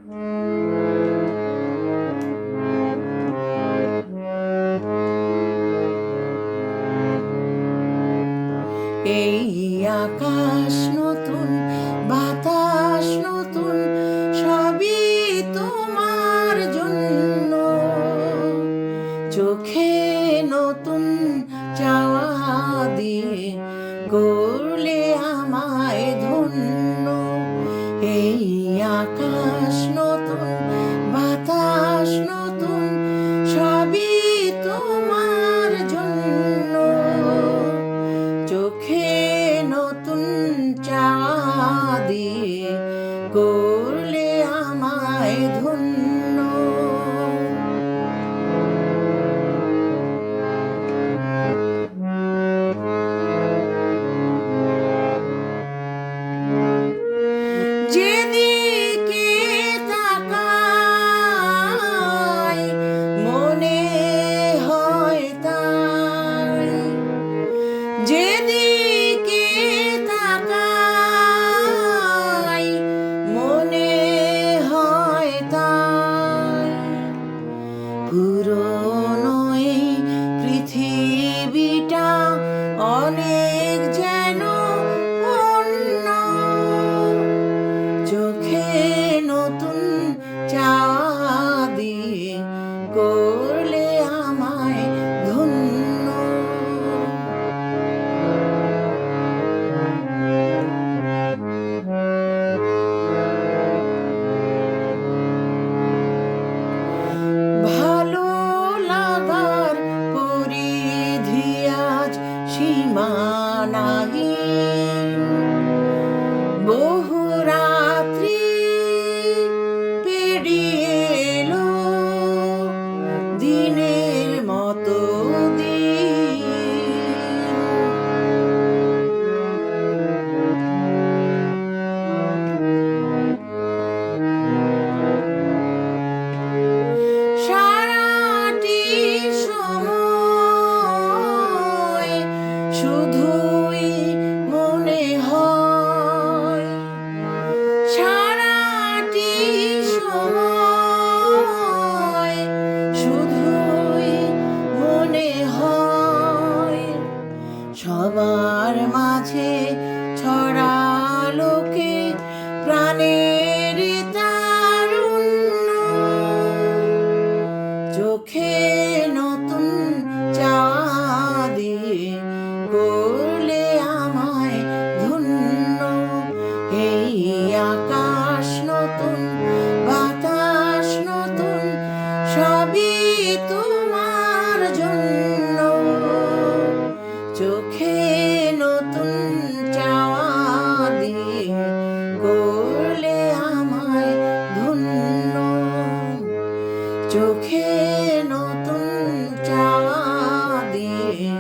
এই আকাশ নতুন, বাতাস নতুন, সবই তোমার জন্য। চোখে নতুন চাওয়া দিয়ে করলে আমায় ধন্য। এই আকাশ নতুন, বাতাস নতুন, সবই তোমার জন্য। চোখে নতুন চাওয়া দিয়ে করলে আমায় ধন্য। যেদিকে তাকাই মনে হয় তাই, যেদিকে তাকাই মনে হয় তাই। পুরনো এই পৃথিবীটা অনেক যেন অন্য। চোখে নতুন চাওয়া দিয়ে করলে আমায় ধন্য। ভালো লাগার পরিধি আজ সীমা নাহিন। বহু রাত্রি পেরিয়ে এলো দিনের মতো দিন। সারাটি সময় শুধুই মনে হয়, সারাটি সময় শুধুই মনে হয়। সবার মাঝে ছড়ালোকে প্রাণের তারুণ্য। চোখে নতুন চাওয়া দিয়ে করলে আমায় ধন্য। এই আকাশ নতুন, বাতাস নতুন, সবই তোমার জন্য। চোখে নতুন চাওয়া দিয়ে করলে আমায় ধন্য। চোখে নতুন চাওয়া দিয়ে